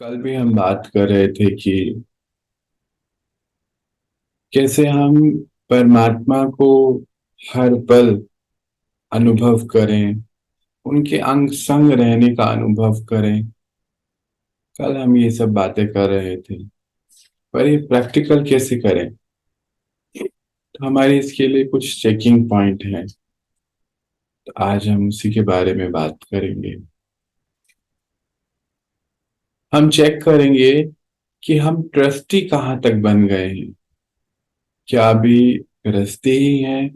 कल भी हम बात कर रहे थे कि कैसे हम परमात्मा को हर पल अनुभव करें, उनके अंग संग रहने का अनुभव करें। कल हम ये सब बातें कर रहे थे, पर ये प्रैक्टिकल कैसे करें। तो हमारे इसके लिए कुछ चेकिंग पॉइंट हैं, तो आज हम उसी के बारे में बात करेंगे। हम चेक करेंगे कि हम ट्रस्टी कहाँ तक बन गए हैं। क्या अभी गृहस्थी ही हैं,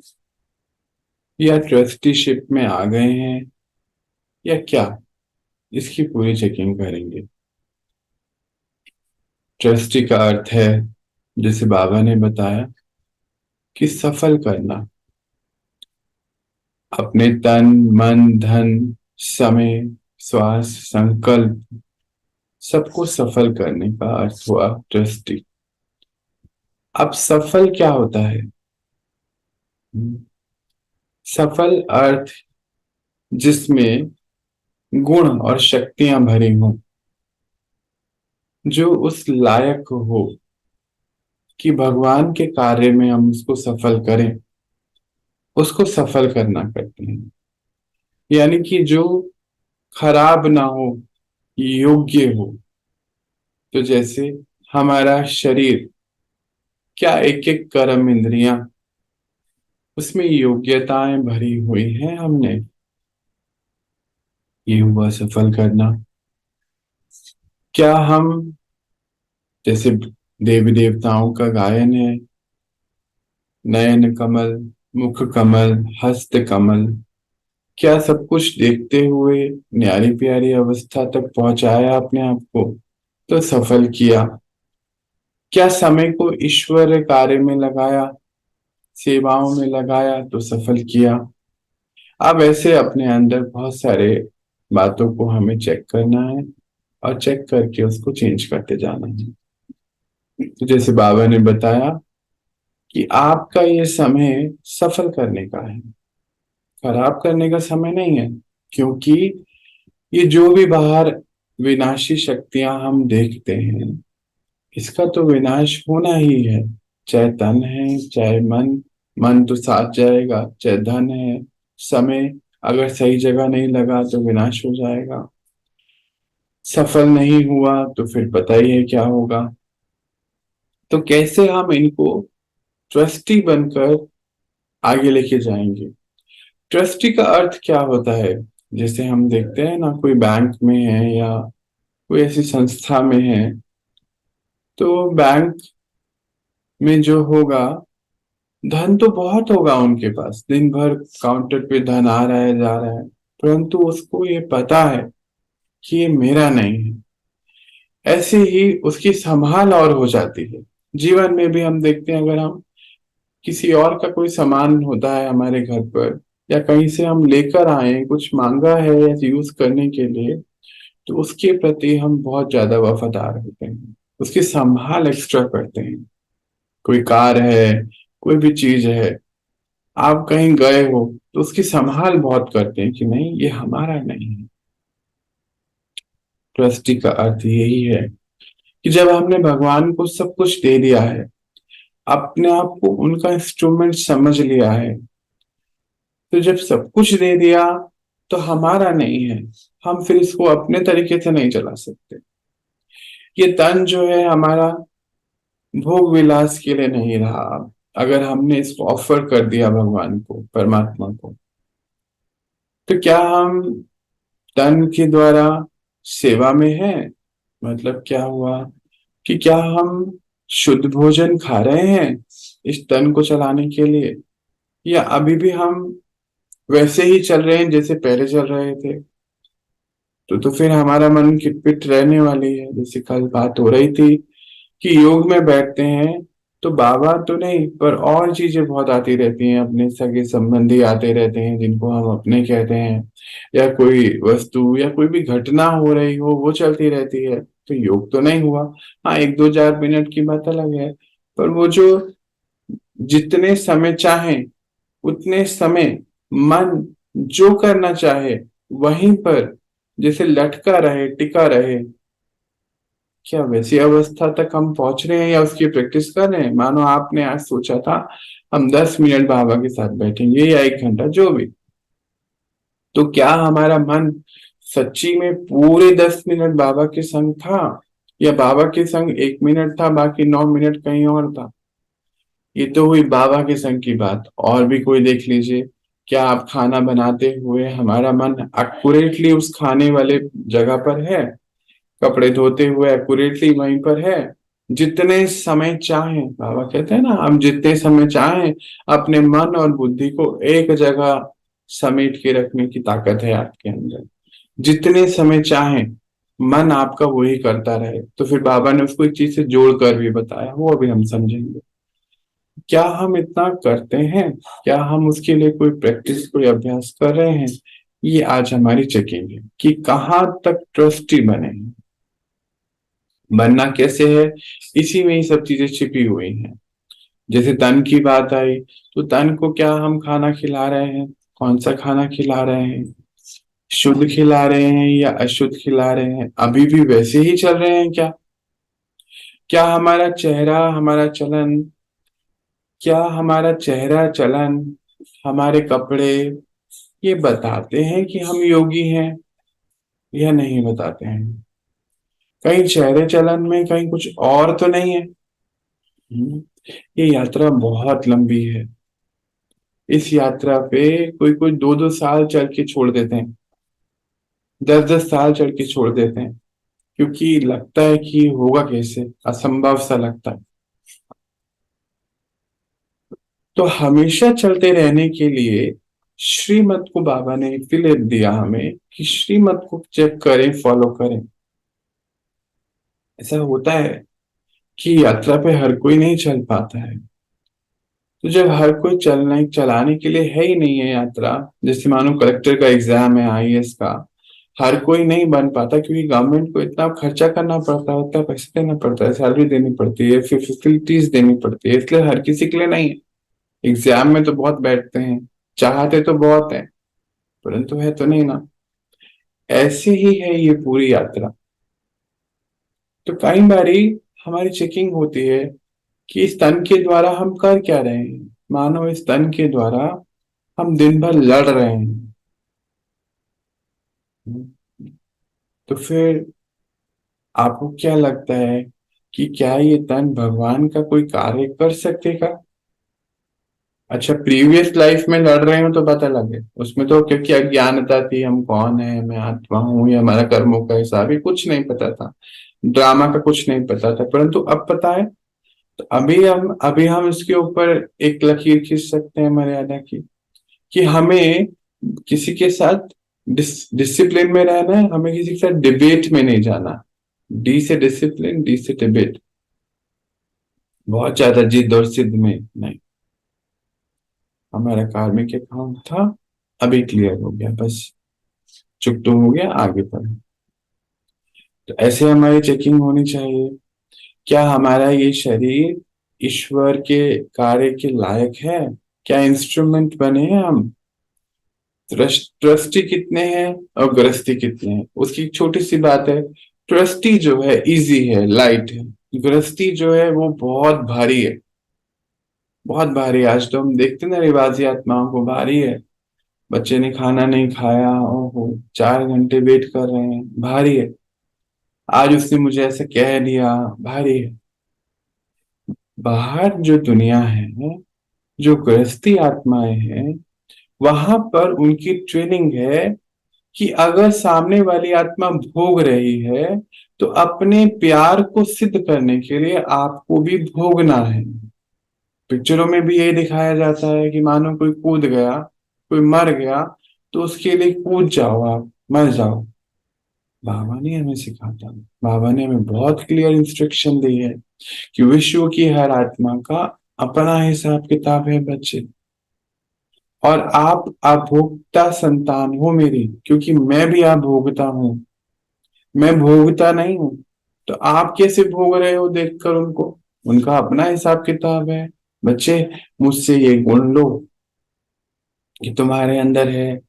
या ट्रस्टीशिप में आ गए हैं, या क्या। इसकी पूरी चेकिंग करेंगे। ट्रस्टी का अर्थ है, जैसे बाबा ने बताया, कि सफल करना। अपने तन, मन, धन, समय, श्वास, संकल्प, सबको सफल करने का अर्थ हुआ ट्रस्टी। अब सफल क्या होता है? सफल अर्थ जिसमें गुण और शक्तियां भरी हों, जो उस लायक हो कि भगवान के कार्य में हम उसको सफल करें, उसको सफल करना कहते हैं। यानी कि जो खराब ना हो, योग्य हो। तो जैसे हमारा शरीर, क्या एक एक कर्म इंद्रियां, उसमें योग्यताएं भरी हुई हैं हमने, ये हुआ सफल करना। क्या हम, जैसे देवी देवताओं का गायन है, नयन कमल, मुख कमल, हस्त कमल, क्या सब कुछ देखते हुए न्यारी प्यारी अवस्था तक पहुंचाया अपने आप को, तो सफल किया। क्या समय को ईश्वर कार्य में लगाया, सेवाओं में लगाया, तो सफल किया। अब ऐसे अपने अंदर बहुत सारे बातों को हमें चेक करना है, और चेक करके उसको चेंज करते जाना है। तो जैसे बाबा ने बताया कि आपका ये समय सफल करने का है, खराब करने का समय नहीं है। क्योंकि ये जो भी बाहर विनाशी शक्तियां हम देखते हैं, इसका तो विनाश होना ही है। चाहे तन है, चाहे मन। मन तो साथ जाएगा। चाहे धन है, समय अगर सही जगह नहीं लगा तो विनाश हो जाएगा। सफल नहीं हुआ तो फिर पता ही है क्या होगा। तो कैसे हम इनको ट्रस्टी बनकर आगे लेके जाएंगे। ट्रस्टी का अर्थ क्या होता है? जैसे हम देखते हैं ना, कोई बैंक में है या कोई ऐसी संस्था में है, तो बैंक में जो होगा, धन तो बहुत होगा उनके पास, दिन भर काउंटर पे धन आ रहा है, जा रहा है, परंतु उसको ये पता है कि ये मेरा नहीं है। ऐसे ही उसकी संभाल और हो जाती है। जीवन में भी हम देखते हैं, अगर हम किसी और का कोई सामान होता है हमारे घर पर, या कहीं से हम लेकर आए, कुछ मांगा है या यूज करने के लिए, तो उसके प्रति हम बहुत ज्यादा वफादार होते हैं, उसकी संभाल एक्स्ट्रा करते हैं। कोई कार है, कोई भी चीज है, आप कहीं गए हो, तो उसकी संभाल बहुत करते हैं कि नहीं, ये हमारा नहीं है। ट्रस्टी का अर्थ यही है कि जब हमने भगवान को सब कुछ दे दिया है, अपने आप को उनका इंस्ट्रूमेंट समझ लिया है, तो जब सब कुछ दे दिया तो हमारा नहीं है। हम फिर इसको अपने तरीके से नहीं चला सकते। ये तन जो है हमारा, भोग विलास के लिए नहीं रहा। अगर हमने इसको ऑफर कर दिया भगवान को, परमात्मा को, तो क्या हम तन के द्वारा सेवा में है? मतलब क्या हुआ कि क्या हम शुद्ध भोजन खा रहे हैं इस तन को चलाने के लिए, या अभी भी हम वैसे ही चल रहे हैं जैसे पहले चल रहे थे? तो फिर हमारा मन किटपिट रहने वाली है। जैसे कल बात हो रही थी कि योग में बैठते हैं तो बाबा तो नहीं, पर और चीजें बहुत आती रहती हैं, अपने सगे संबंधी आते रहते हैं जिनको हम अपने कहते हैं, या कोई वस्तु या कोई भी घटना हो रही हो वो चलती रहती है, तो योग तो नहीं हुआ। हाँ, एक दो चार मिनट की बात अलग है, पर वो जो जितने समय चाहे उतने समय मन जो करना चाहे वहीं पर जैसे लटका रहे, टिका रहे, क्या वैसी अवस्था तक हम पहुंच रहे हैं या उसकी प्रैक्टिस कर रहे हैं? मानो आपने आज सोचा था हम 10 मिनट बाबा के साथ बैठेंगे या 1 घंटा, जो भी, तो क्या हमारा मन सच्ची में पूरे 10 मिनट बाबा के संग था, या बाबा के संग 1 मिनट था, बाकी 9 मिनट कहीं और था? ये तो हुई बाबा के संग की बात। और भी कोई देख लीजिए, क्या आप खाना बनाते हुए हमारा मन एक्यूरेटली उस खाने वाले जगह पर है? कपड़े धोते हुए एक्यूरेटली वहीं पर है? जितने समय चाहें, बाबा कहते हैं ना, हम जितने समय चाहें अपने मन और बुद्धि को एक जगह समेट के रखने की ताकत है आपके अंदर। जितने समय चाहें मन आपका वही करता रहे। तो फिर बाबा ने उसको एक चीज से जोड़कर भी बताया, वो अभी हम समझेंगे। क्या हम इतना करते हैं? क्या हम उसके लिए कोई प्रैक्टिस, कोई अभ्यास कर रहे हैं? ये आज हमारी चेकिंग है कि कहाँ तक ट्रस्टी बने हैं। बनना कैसे है, इसी में ही सब चीजें छिपी हुई हैं। जैसे तन की बात आई, तो तन को क्या हम खाना खिला रहे हैं? कौन सा खाना खिला रहे हैं? शुद्ध खिला रहे हैं या अशुद्ध खिला रहे हैं? अभी भी वैसे ही चल रहे हैं क्या? क्या हमारा चेहरा, हमारा चलन, क्या हमारा चेहरा चलन, हमारे कपड़े, ये बताते हैं कि हम योगी हैं या नहीं बताते हैं? कहीं चेहरे चलन में कहीं कुछ और तो नहीं है? हम्म, ये यात्रा बहुत लंबी है। इस यात्रा पे कोई कोई 2-2 साल चल के छोड़ देते हैं, 10-10 साल चल के छोड़ देते हैं, क्योंकि लगता है कि होगा कैसे, असंभव सा लगता है। तो हमेशा चलते रहने के लिए श्रीमत को बाबा ने इसलिए दिया हमें कि श्रीमत को चेक करें, फॉलो करें। ऐसा होता है कि यात्रा पे हर कोई नहीं चल पाता है। तो जब हर कोई चलने चलाने के लिए है ही नहीं है यात्रा, जैसे मानो कलेक्टर का एग्जाम है, आईएएस का, हर कोई नहीं बन पाता क्योंकि गवर्नमेंट को इतना खर्चा करना पड़ता है, उतना पैसे देना पड़ता है, सैलरी देनी पड़ती है, फिर फैसिलिटीज देनी पड़ती है, इसलिए हर किसी के लिए नहीं है। एग्जाम में तो बहुत बैठते हैं, चाहते तो बहुत है, परंतु है तो नहीं ना। ऐसे ही है ये पूरी यात्रा। तो कई बारी हमारी चेकिंग होती है कि इस तन के द्वारा हम कर क्या रहे हैं। मानो इस तन के द्वारा हम दिन भर लड़ रहे हैं। तो फिर आपको क्या लगता है कि क्या ये तन भगवान का कोई कार्य कर सकेगा? अच्छा, प्रीवियस लाइफ में लड़ रहे हो तो पता लगे, उसमें तो क्योंकि अज्ञानता थी, हम कौन है, मैं आत्मा हूं, या हमारा कर्मों का हिसाब, ये कुछ नहीं पता था, ड्रामा का कुछ नहीं पता था, परंतु अब पता है। तो अभी हम इसके ऊपर एक लकीर खींच सकते हैं मर्यादा की, कि हमें किसी के साथ डिसिप्लिन में रहना है, हमें किसी के साथ डिबेट में नहीं जाना। डी से डिसिप्लिन, डी से डिबेट, बहुत ज्यादा जिद और जिद में नहीं। हमारा कार्मिक अकाउंट था, अभी क्लियर हो गया, बस चुकतो हो गया, आगे बढ़े। तो ऐसे हमारी चेकिंग होनी चाहिए। क्या हमारा ये शरीर ईश्वर के कार्य के लायक है? क्या इंस्ट्रूमेंट बने हैं हम? ट्रस्टी कितने हैं और गृहस्थी कितने हैं, उसकी एक छोटी सी बात है। ट्रस्टी जो है इजी है, लाइट है। गृहस्थी जो है वो बहुत भारी है, बहुत भारी। आज तो हम देखते हैं ना, रिवाजी आत्माओं को भारी है। बच्चे ने खाना नहीं खाया, ओहो, 4 घंटे वेट कर रहे हैं, भारी है। आज उसने मुझे ऐसे कह दिया, भारी है। बाहर जो दुनिया है, जो गृहस्थी आत्माएं हैं, वहां पर उनकी ट्रेनिंग है कि अगर सामने वाली आत्मा भोग रही है, तो अपने प्यार को सिद्ध करने के लिए आपको भी भोगना है। पिक्चरों में भी ये दिखाया जाता है कि मानो कोई कूद गया, कोई मर गया, तो उसके लिए कूद जाओ, आप मर जाओ। बाबा ने हमें सिखाता, बाबा ने हमें बहुत क्लियर इंस्ट्रक्शन दी है कि विश्व की हर आत्मा का अपना हिसाब किताब है बच्चे। और आप अभोक्ता संतान हो मेरी, क्योंकि मैं भी अभोक्ता हूं, मैं भोगता नहीं हूं। तो आप कैसे भोग रहे हो देखकर उनको, उनका अपना हिसाब किताब है। बच्चे, मुझसे ये गुण लो कि तुम्हारे अंदर है।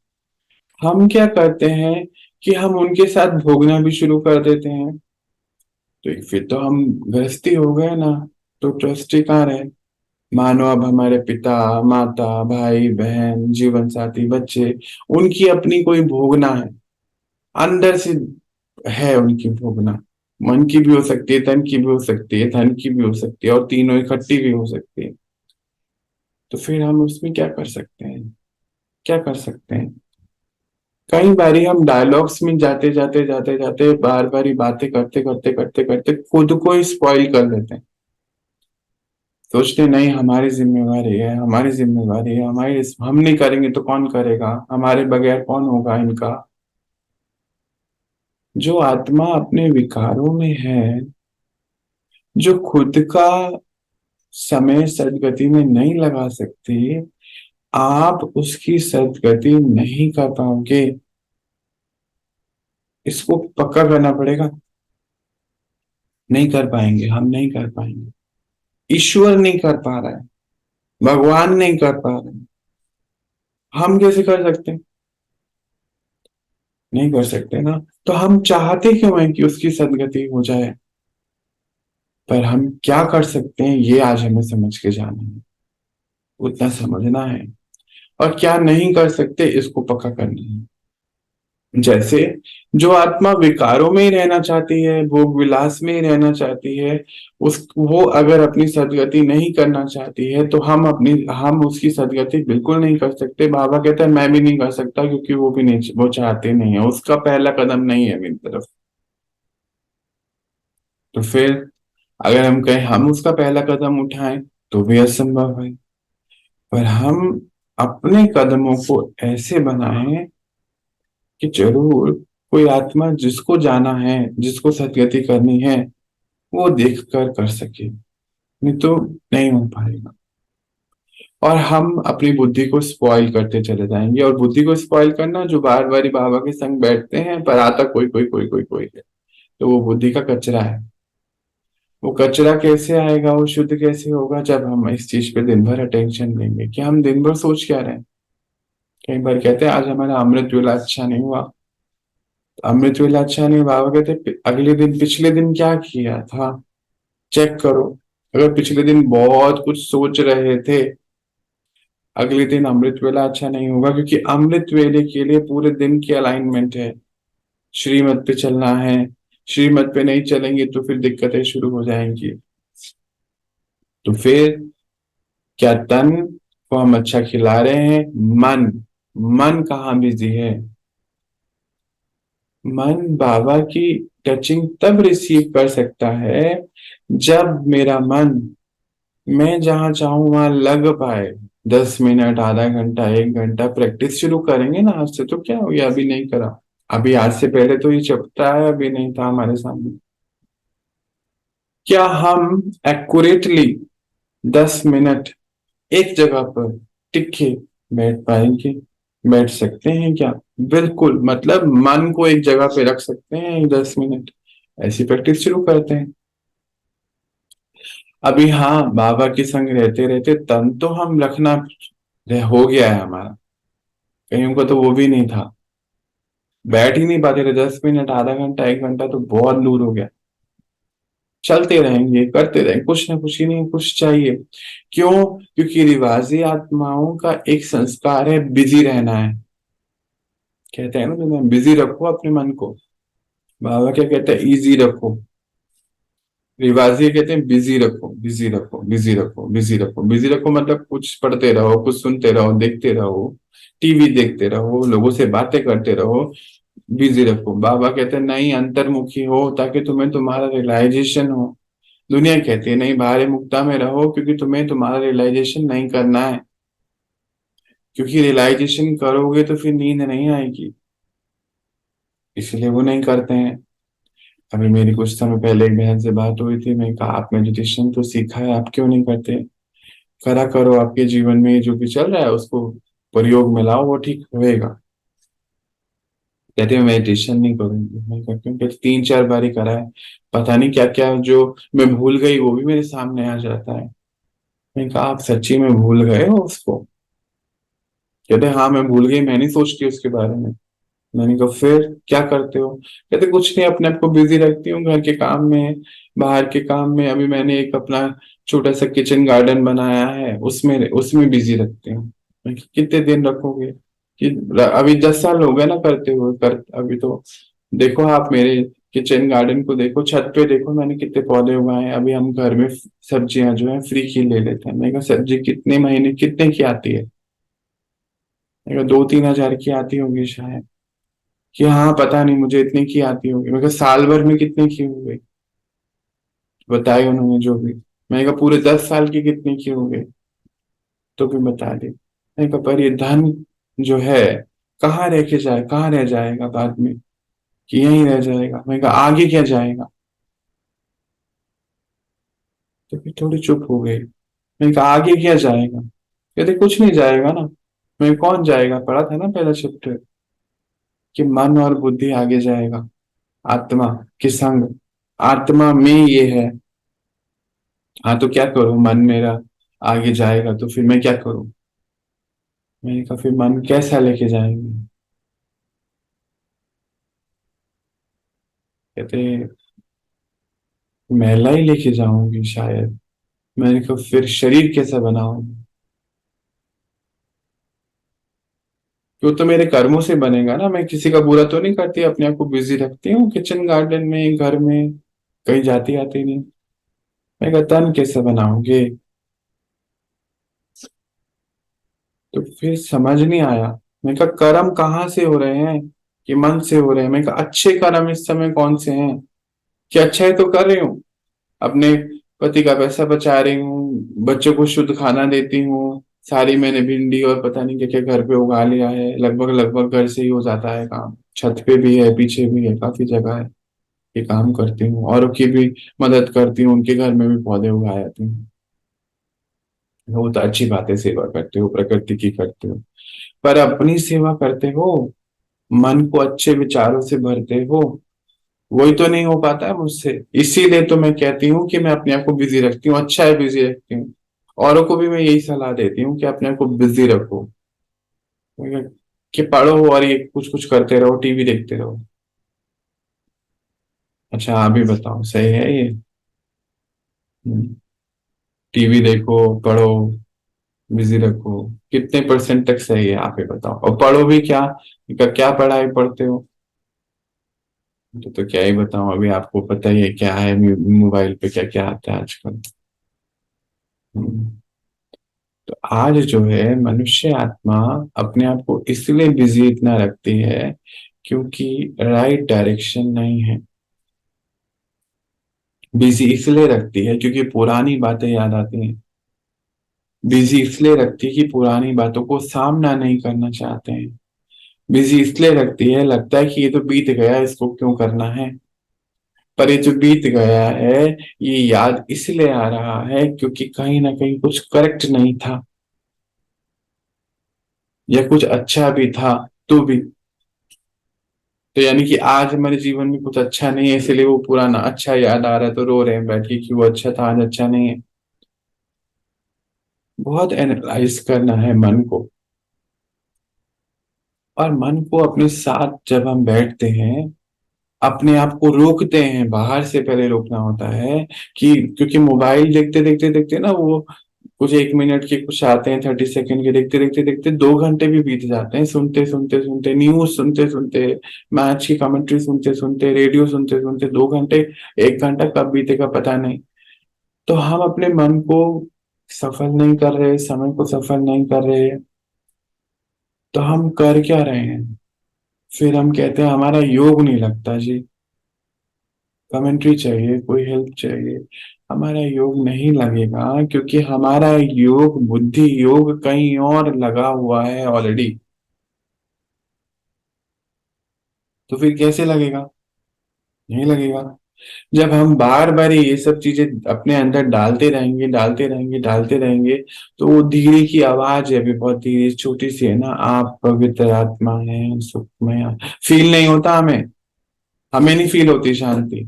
हम क्या करते हैं कि हम उनके साथ भोगना भी शुरू कर देते हैं। तो फिर तो हम गृहस्थी हो गए ना। तो ट्रस्टी कहाँ रहे? मानो अब हमारे पिता, माता, भाई बहन, जीवन साथी, बच्चे, उनकी अपनी कोई भोगना है अंदर से, है उनकी भोगना। मन की भी हो सकती है, तन की भी हो सकती है, धन की भी हो सकती है, और तीनों इकट्ठी भी हो सकती है। तो फिर हम उसमें क्या कर सकते हैं? क्या कर सकते हैं? कई बारी हम डायलॉग्स में जाते जाते जाते जाते बार बार ही बातें करते करते करते करते खुद को ही स्पॉइल कर लेते हैं। सोचते नहीं, हमारी जिम्मेवारी है, हमारी जिम्मेवारी है, हमारी, हम नहीं करेंगे तो कौन करेगा, हमारे बगैर कौन होगा इनका। जो आत्मा अपने विकारों में है, जो खुद का समय सदगति में नहीं लगा सकती, आप उसकी सदगति नहीं कर पाओगे। इसको पक्का करना पड़ेगा। नहीं कर पाएंगे, हम नहीं कर पाएंगे। ईश्वर नहीं कर पा रहा है, भगवान नहीं कर पा रहे हैं, हम कैसे कर सकते हैं? नहीं कर सकते ना। तो हम चाहते क्यों हैं कि उसकी सदगति हो जाए? पर हम क्या कर सकते हैं, ये आज हमें समझ के जाना है, उतना समझना है। और क्या नहीं कर सकते, इसको पक्का करना है। जैसे जो आत्मा विकारों में ही रहना चाहती है, भोग विलास में ही रहना चाहती है, उस वो अगर अपनी सदगति नहीं करना चाहती है, तो हम उसकी सदगति बिल्कुल नहीं कर सकते। बाबा कहते हैं मैं भी नहीं कर सकता, क्योंकि वो भी नहीं, वो चाहते नहीं है, उसका पहला कदम नहीं है मेरी तरफ। तो फिर अगर हम कहें हम उसका पहला कदम उठाएं, तो भी असंभव है। पर हम अपने कदमों को ऐसे बनाएं कि जरूर कोई आत्मा जिसको जाना है, जिसको सदगति करनी है, वो देख कर सके। नहीं तो नहीं हो पाएगा। और हम अपनी बुद्धि को स्पॉइल करते चले जाएंगे। और बुद्धि को स्पॉइल करना, जो बार बार ही बाबा के संग बैठते हैं पर आता कोई कोई कोई कोई कोई है, तो वो बुद्धि का कचरा है। वो कचरा कैसे आएगा, वो शुद्ध कैसे होगा, जब हम इस चीज पे दिन भर अटेंशन देंगे। कि हम दिन भर सोच क्या रहे हैं? कई बार कहते हैं आज हमारा अमृत वेला अच्छा नहीं हुआ। अमृत वेला अच्छा नहीं, बाबा कहते अगले दिन, पिछले दिन क्या किया था चेक करो। अगर पिछले दिन बहुत कुछ सोच रहे थे, अगले दिन अमृत वेला अच्छा नहीं होगा, क्योंकि अमृत वेले के लिए पूरे दिन की अलाइनमेंट है, श्रीमत पे चलना है। श्रीमत पे नहीं चलेंगे तो फिर दिक्कतें शुरू हो जाएंगी। तो फिर क्या तन को हम अच्छा खिला रहे हैं? मन, मन कहाँ बिजी है? मन बाबा की टचिंग तब रिसीव कर सकता है जब मेरा मन, मैं जहां चाहूं वहां लग पाए। 10 मिनट, आधा घंटा, 1 घंटा प्रैक्टिस शुरू करेंगे ना आज से, तो क्या हो गया, अभी नहीं करा। अभी आज से पहले तो ये चपटा है, अभी नहीं था हमारे सामने। क्या हम एक्यूरेटली 10 मिनट एक जगह पर टिके बैठ पाएंगे? बैठ सकते हैं क्या? बिल्कुल, मतलब मन को एक जगह पे रख सकते हैं 10 मिनट। ऐसी प्रैक्टिस शुरू करते हैं। अभी हाँ, बाबा के संग रहते रहते तन तो हम रखना हो गया है हमारा। कईयों को तो वो भी नहीं था, बैठ ही नहीं पाते थे 10 मिनट, आधा घंटा, 1 घंटा तो बहुत दूर हो गया। चलते रहेंगे, करते रहेंगे, कुछ ना कुछ ही नहीं, कुछ चाहिए। क्यों? क्योंकि रिवाजी आत्माओं का एक संस्कार है बिजी रहना है। कहते हैं ना, तुम्हें बिजी रखो अपने मन को। बाबा क्या कहते हैं? इजी रखो। रिवाजी कहते हैं बिजी रखो, बिजी रखो, बिजी रखो, बिजी रखो, बिजी रखो, मतलब कुछ पढ़ते रहो, कुछ सुनते रहो, देखते रहो, टीवी देखते रहो, लोगों से बातें करते रहो। बिजी रखो। बाबा कहते हैं नहीं, अंतर्मुखी हो ताकि तुम्हें तुम्हारा रियलाइजेशन हो। दुनिया कहती है नहीं, बाहरी मुक्ता में रहो, क्योंकि तुम्हें तुम्हारा रियलाइजेशन नहीं करना है। क्योंकि रियलाइजेशन करोगे तो फिर नींद नहीं आएगी, इसलिए वो नहीं करते हैं। अभी मेरी कुछ समय पहले एक बहन से बात हुई थी, मैं कहा आप मेडिटेशन तो सीखा है, आप क्यों नहीं करते? करा करो, आपके जीवन में जो भी चल रहा है उसको प्रयोग में लाओ, वो ठीक होएगा। कहते हैं मेडिटेशन नहीं करूंगी। मैं कहती हूँ कि 3-4 बार ही करा है, पता नहीं क्या क्या जो मैं भूल गई वो भी मेरे सामने आ जाता है। मैं कहा आप सच्ची में भूल गए हो उसको? कहते हाँ मैं भूल गई, मैं नहीं सोचती उसके बारे में। मैंने कहा फिर क्या करते हो? कहते कुछ नहीं, अपने आप को बिजी रखती हूँ घर के काम में, बाहर के काम में। अभी मैंने एक अपना छोटा सा किचन गार्डन बनाया है, उसमें उसमें बिजी रखती हूँ। मैं कहा, कितने दिन रखोगे? कि अभी 10 साल हो गए ना करते हुए, कर अभी तो देखो आप मेरे किचन गार्डन को देखो, छत पे देखो मैंने कितने पौधे उगाए हैं। अभी हम घर में सब्जियां जो है फ्री की ले लेते हैं। मैं कहा सब्जी कितने महीने कितने की आती है? मैं कहा 2-3 हजार की आती होगी शायद। कि हाँ पता नहीं, मुझे इतने की आती होगी। मैं कहा साल भर में कितने की हो गई? बताए उन्होंने जो भी। मैंने कहा पूरे 10 साल की कितने की हो गई? तो भी बता दी। मैंने कहा पर ये धन जो है कहाँ रह के जाए, कहाँ रह जाएगा बाद में? कि यहीं रह जाएगा? मैंने कहा आगे क्या जाएगा? तो फिर थोड़ी चुप हो गई। मैंने कहा आगे क्या जाएगा? कहते कुछ नहीं जाएगा ना। मैं कौन जाएगा? पढ़ा था ना पहला चैप्टर, कि मन और बुद्धि आगे जाएगा, आत्मा के संग। आत्मा में ये है। हाँ तो क्या करूं? मन मेरा आगे जाएगा तो फिर मैं क्या करूं? मैंने कहा फिर मन कैसा लेके जाएंगे? कहते महिला ही लेके जाऊंगी शायद। मैंने कहा फिर शरीर कैसा बनाऊंगी? वो तो मेरे कर्मों से बनेगा ना। मैं किसी का बुरा तो नहीं करती, अपने आप को बिजी रखती हूँ किचन गार्डन में, घर में, कहीं जाती आती नहीं। मैं कहा तन कैसे बनाऊंगी? तो फिर समझ नहीं आया। मैं कहा कर्म कहाँ से हो रहे हैं? कि मन से हो रहे हैं। मैं कहा अच्छे कर्म इस समय कौन से हैं? कि अच्छा ही तो कर रही हूँ, अपने पति का पैसा बचा रही हूँ, बच्चों को शुद्ध खाना देती हूँ, सारी मैंने भिंडी और पता नहीं क्या क्या घर पे उगा लिया है। लगभग लगभग घर से ही हो जाता है काम, छत पे भी है, पीछे भी है, काफी जगह है। ये काम करती हूँ, औरों की भी मदद करती हूँ, उनके घर में भी पौधे उगा जाती हूँ। वो तो अच्छी बात है, सेवा करते हो, प्रकृति की करते हो। पर अपनी सेवा करते हो, मन को अच्छे विचारों से भरते हो, वही तो नहीं हो पाता है मुझसे। इसीलिए तो मैं कहती हूँ कि मैं अपने आप को बिजी रखती हूँ, अच्छा है बिजी रखती हूँ। औरों को भी मैं यही सलाह देती हूँ कि अपने आप को बिजी रखो। कि पढ़ो और ये कुछ कुछ करते रहो, टीवी देखते रहो। अच्छा आप भी बताओ, सही है ये? टीवी देखो, पढ़ो, बिजी रखो, कितने परसेंट तक सही है आप ही बताओ? और पढ़ो भी क्या? क्या पढ़ाई पढ़ते हो? तो क्या ही बताऊं, अभी आपको पता ही है क्या है, मोबाइल पे क्या क्या आता है आजकल। हम्म। तो आज जो है मनुष्य आत्मा अपने आप को इसलिए बिजी इतना रखती है क्योंकि राइट डायरेक्शन नहीं है। बिजी इसलिए रखती है क्योंकि पुरानी बातें याद आती हैं। बिजी इसलिए रखती है कि पुरानी बातों को सामना नहीं करना चाहते हैं। बिजी इसलिए रखती है, लगता है कि ये तो बीत गया, इसको क्यों करना है। पर ये जो बीत गया है, ये याद इसलिए आ रहा है क्योंकि कहीं ना कहीं कुछ करेक्ट नहीं था, या कुछ अच्छा भी था तो भी। तो यानी कि आज हमारे जीवन में कुछ अच्छा नहीं है, इसलिए वो पुराना अच्छा याद आ रहा है तो रो रहे हैं बैठ के कि वो अच्छा था, आज अच्छा नहीं है। बहुत एनालाइज करना है मन को। और मन को अपने साथ जब हम बैठते हैं, अपने आप को रोकते हैं, बाहर से पहले रोकना होता है। कि क्योंकि मोबाइल देखते देखते देखते ना, वो कुछ 1 मिनट के कुछ आते हैं, 30 सेकंड के, देखते देखते देखते 2 घंटे भी बीत जाते हैं, सुनते सुनते सुनते, न्यूज सुनते सुनते, मैच की कमेंट्री सुनते सुनते, रेडियो सुनते सुनते 2 घंटे, 1 घंटा कब बीतेगा पता नहीं। तो हम अपने मन को सफल नहीं कर रहे, समय को सफल नहीं कर रहे। तो हम कर क्या रहे हैं? फिर हम कहते हैं हमारा योग नहीं लगता जी, कमेंट्री चाहिए, कोई हेल्प चाहिए। हमारा योग नहीं लगेगा क्योंकि हमारा योग, बुद्धि योग कहीं और लगा हुआ है ऑलरेडी। तो फिर कैसे लगेगा? नहीं लगेगा। जब हम बार बार ये सब चीजें अपने अंदर डालते रहेंगे, डालते रहेंगे, डालते रहेंगे, तो वो धीरे की आवाज है, अभी बहुत धीरे छोटी सी है ना, आप पवित्र आत्मा है, सुखमय। फील नहीं होता हमें, हमें नहीं फील होती शांति।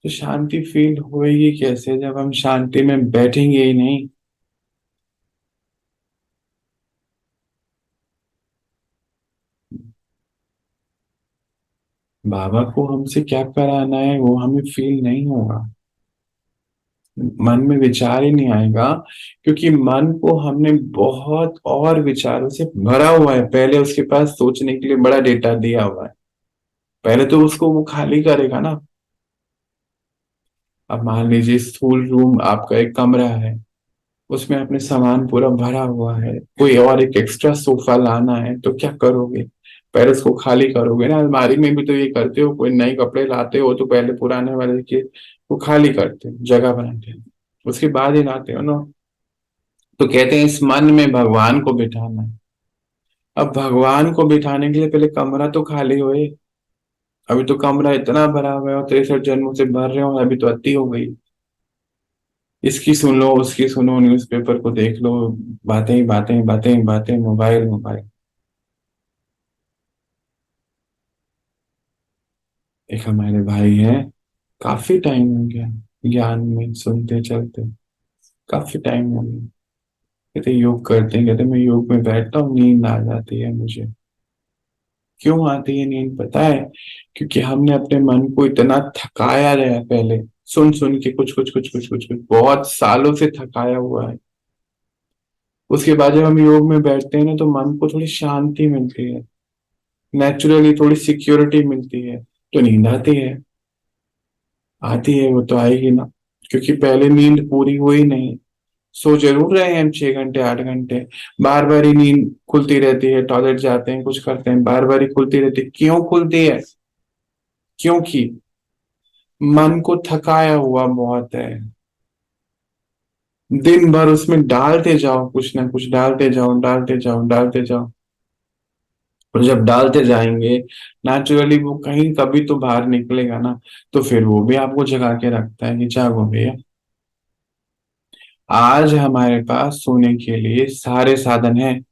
तो शांति फील होएगी कैसे जब हम शांति में बैठेंगे ही नहीं? बाबा को हमसे क्या कराना है वो हमें फील नहीं होगा, मन में विचार ही नहीं आएगा, क्योंकि मन को हमने बहुत और विचारों से भरा हुआ है, पहले उसके पास सोचने के लिए बड़ा डेटा दिया हुआ है। पहले तो उसको वो खाली करेगा ना। अब मान लीजिए स्थूल रूम आपका एक कमरा है, उसमें अपने सामान पूरा भरा हुआ है, कोई और एक एक्स्ट्रा सोफा लाना है तो क्या करोगे? पहले उसको खाली करोगे ना। अलमारी में भी तो ये करते हो, कोई नए कपड़े लाते हो तो पहले पुराने वाले के वो खाली करते हो, जगह बनाते हो, उसके बाद ही लाते हो ना। तो कहते हैं इस मन में भगवान को बिठाना है। अब भगवान को बिठाने के लिए पहले कमरा तो खाली होए। अभी तो कमरा इतना भरा हुआ है और 63 जन्मों से भर रहे हो, अभी तो अति हो गई। इसकी सुन लो, उसकी सुनो, न्यूज़पेपर को देख लो, बातें ही बातें, बातें ही बातें, मोबाइल मोबाइल। एक हमारे भाई हैं, काफी टाइम हो गया ज्ञान में सुनते चलते, काफी टाइम हो गया। कहते योग करते हैं, कहते मैं योग में बैठता हूँ नींद आ जाती है मुझे। क्यों आती है नींद पता है? क्योंकि हमने अपने मन को इतना थकाया रहा है पहले, सुन सुन के कुछ कुछ कुछ कुछ कुछ कुछ बहुत सालों से थकाया हुआ है। उसके बाद जब हम योग में बैठते हैं ना तो मन को थोड़ी शांति मिलती है, नेचुरली थोड़ी सिक्योरिटी मिलती है, तो नींद आती है। आती है, वो तो आएगी ना, क्योंकि पहले नींद पूरी हुई नहीं। सो जरूर रहे हैं हम 6 घंटे 8 घंटे, बार बार ही नींद खुलती रहती है, टॉयलेट जाते हैं कुछ करते हैं, बार बार ही खुलती रहती है। क्यों खुलती है? क्योंकि मन को थकाया हुआ बहुत है। दिन भर उसमें डालते जाओ, कुछ ना कुछ डालते जाओ, डालते जाओ, डालते जाओ। और जब डालते जाएंगे, नेचुरली वो कहीं कभी तो बाहर निकलेगा ना। तो फिर वो भी आपको जगा के रखता है कि जागो भैया। आज हमारे पास सोने के लिए सारे साधन हैं,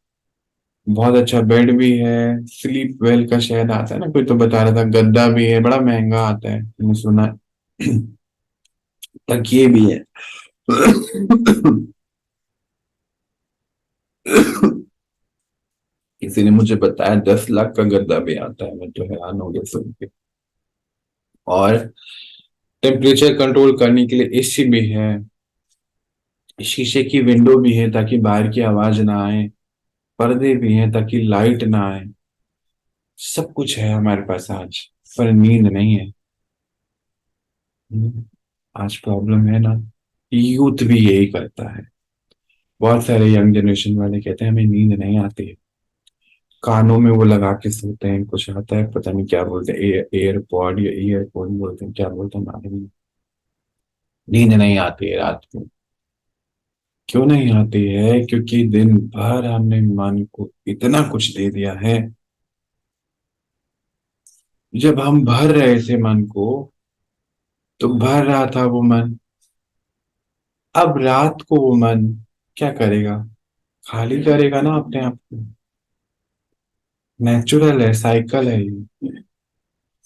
बहुत अच्छा बेड भी है, स्लीप वेल का शायद आता है ना, कोई तो बता रहा था, गद्दा भी है, बड़ा महंगा आता है मैंने सुना है। तकिए भी है। किसी ने मुझे बताया 10 लाख का गद्दा भी आता है, मैं तो हैरान हो गया सुन के। और टेम्परेचर कंट्रोल करने के लिए एसी भी है, शीशे की विंडो भी है ताकि बाहर की आवाज ना आए, पर्दे भी हैं ताकि लाइट ना आए। सब कुछ है हमारे पास आज, पर नींद नहीं है। हम्म, आज प्रॉब्लम है ना। यूथ भी यही करता है, बहुत सारे यंग जनरेशन वाले कहते हैं हमें नींद नहीं आती है, कानों में वो लगा के सोते हैं, कुछ आता है पता नहीं क्या बोलते हैं, एयरपॉड या ईयरफोन बोलते हैं, क्या बोलते हैं मालूम नहीं। नींद नहीं आती है रात को। क्यों नहीं आती है? क्योंकि दिन भर हमने मन को इतना कुछ दे दिया है। जब हम भर रहे थे मन को, तो भर रहा था वो मन। अब रात को वो मन क्या करेगा? खाली करेगा ना अपने आप को। नेचुरल है, साइकिल है ये।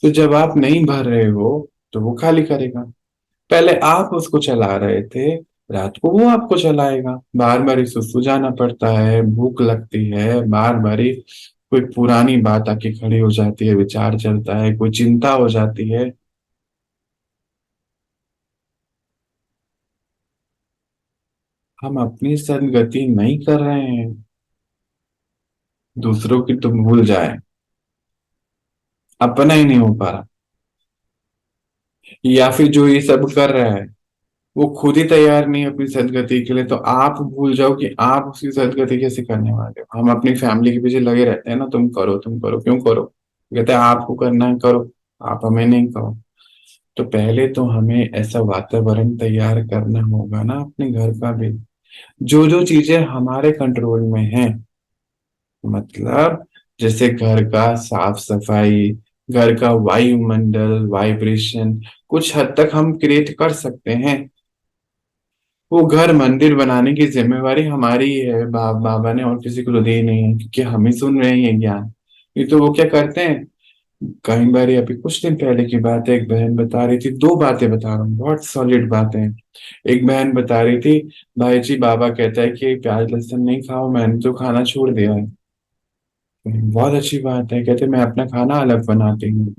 तो जब आप नहीं भर रहे हो तो वो खाली करेगा। पहले आप उसको चला रहे थे, रात को वो आपको चलाएगा। बार बार ही सुसु जाना पड़ता है, भूख लगती है, बार बार ही कोई पुरानी बात आके खड़ी हो जाती है, विचार चलता है, कोई चिंता हो जाती है। हम अपनी सदगति नहीं कर रहे हैं, दूसरों की तो भूल जाए, अपना ही नहीं हो पा रहा। या फिर जो ये सब कर रहा है वो खुद ही तैयार नहीं है अपनी सदगति के लिए, तो आप भूल जाओ कि आप उसकी सदगति कैसे करने वाले हो। हम अपनी फैमिली के पीछे लगे रहते हैं ना, तुम करो तुम करो, क्यों करो? कहते हैं आपको करना है करो, आप हमें नहीं कहो। तो पहले तो हमें ऐसा वातावरण तैयार करना होगा ना अपने घर का भी, जो जो चीजें हमारे कंट्रोल में है। मतलब जैसे घर का साफ सफाई, घर का वायुमंडल, वाइब्रेशन, कुछ हद तक हम क्रिएट कर सकते हैं। वो घर मंदिर बनाने की जिम्मेवारी हमारी ही है, बाबा ने और किसी को तो दी नहीं है, क्योंकि हम ही सुन रहे हैं ये ज्ञान। ये तो वो क्या करते हैं, कई बार, अभी कुछ दिन पहले की बात है, एक बहन बता रही थी, दो बातें बता रहा हूँ बहुत सॉलिड बातें हैं। एक बहन बता रही थी, भाई जी बाबा कहता है कि प्याज लहसुन नहीं खाओ, मैंने तो खाना छोड़ दिया है। बहुत अच्छी बात है, कहते मैं अपना खाना अलग बनाती हूँ।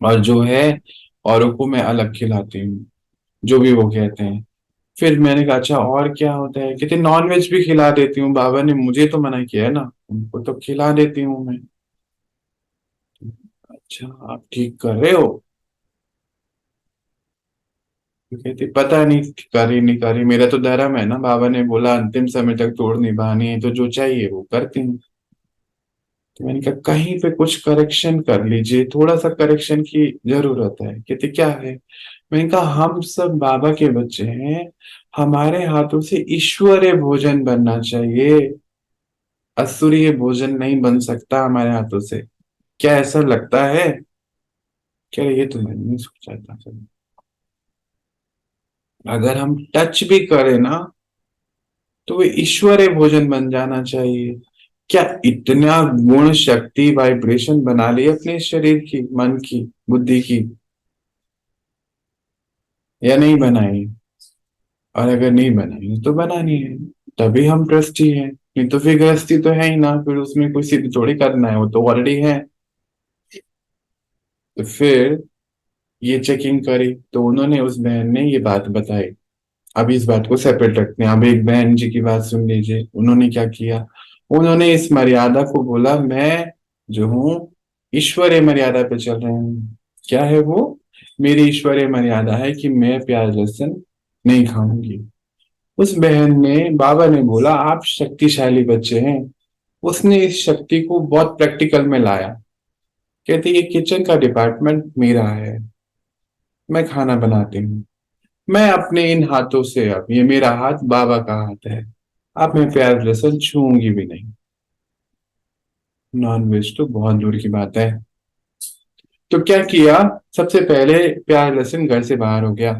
और जो है औरों को मैं अलग खिलाती हूँ, जो भी वो कहते हैं। फिर मैंने कहा अच्छा और क्या होता है, कहते नॉन वेज भी खिला देती हूँ, बाबा ने मुझे तो मना किया है ना, उनको तो खिला देती हूँ मैं। अच्छा आप ठीक कर रहे हो? तो कहती पता नहीं करी नहीं करी, मेरा तो धर्म है ना, बाबा ने बोला अंतिम समय तक तोड़ निभानी है, तो जो चाहिए वो करती हूँ। तो मैंने कहा कहीं पे कुछ करेक्शन कर लीजिए, थोड़ा सा करेक्शन की जरूरत है। कहते क्या है? मैंने कहा हम सब बाबा के बच्चे हैं, हमारे हाथों से ईश्वरीय भोजन बनना चाहिए, असुरीय भोजन नहीं बन सकता हमारे हाथों से। क्या ऐसा लगता है? क्या ये तो मैंने नहीं सोचा था कभी। अगर हम टच भी करें ना, तो वो ईश्वरीय भोजन बन जाना चाहिए। क्या इतना गुण शक्ति वाइब्रेशन बना ली अपने शरीर की, मन की, बुद्धि की, या नहीं बनाई? और अगर नहीं बनाई तो बनानी है, तभी हम ट्रस्टी हैं। नहीं तो फिर गृहस्थी तो है ही ना, फिर उसमें कोई सिद्ध थोड़ी करना है, वो तो ऑलरेडी है। तो फिर ये चेकिंग करी तो उन्होंने, उस बहन ने ये बात बताई। अब इस बात को सेपरेट रखते हैं, अब एक बहन जी की बात सुन लीजिए, उन्होंने क्या किया। उन्होंने इस मर्यादा को बोला मैं जो हूँ ईश्वरीय मर्यादा पे चल रही हूँ। क्या है वो? मेरी ईश्वरीय मर्यादा है कि मैं प्याज लहसुन नहीं खाऊंगी। उस बहन ने, बाबा ने बोला आप शक्तिशाली बच्चे हैं, उसने इस शक्ति को बहुत प्रैक्टिकल में लाया। कहते ये किचन का डिपार्टमेंट मेरा है, मैं खाना बनाती हूँ, मैं अपने इन हाथों से, अब ये मेरा हाथ बाबा का हाथ है, अब मैं प्याज लहसुन छूंगी भी नहीं। नॉन वेज तो बहुत दूर की बात है। तो क्या किया, सबसे पहले प्याज लहसुन घर से बाहर हो गया।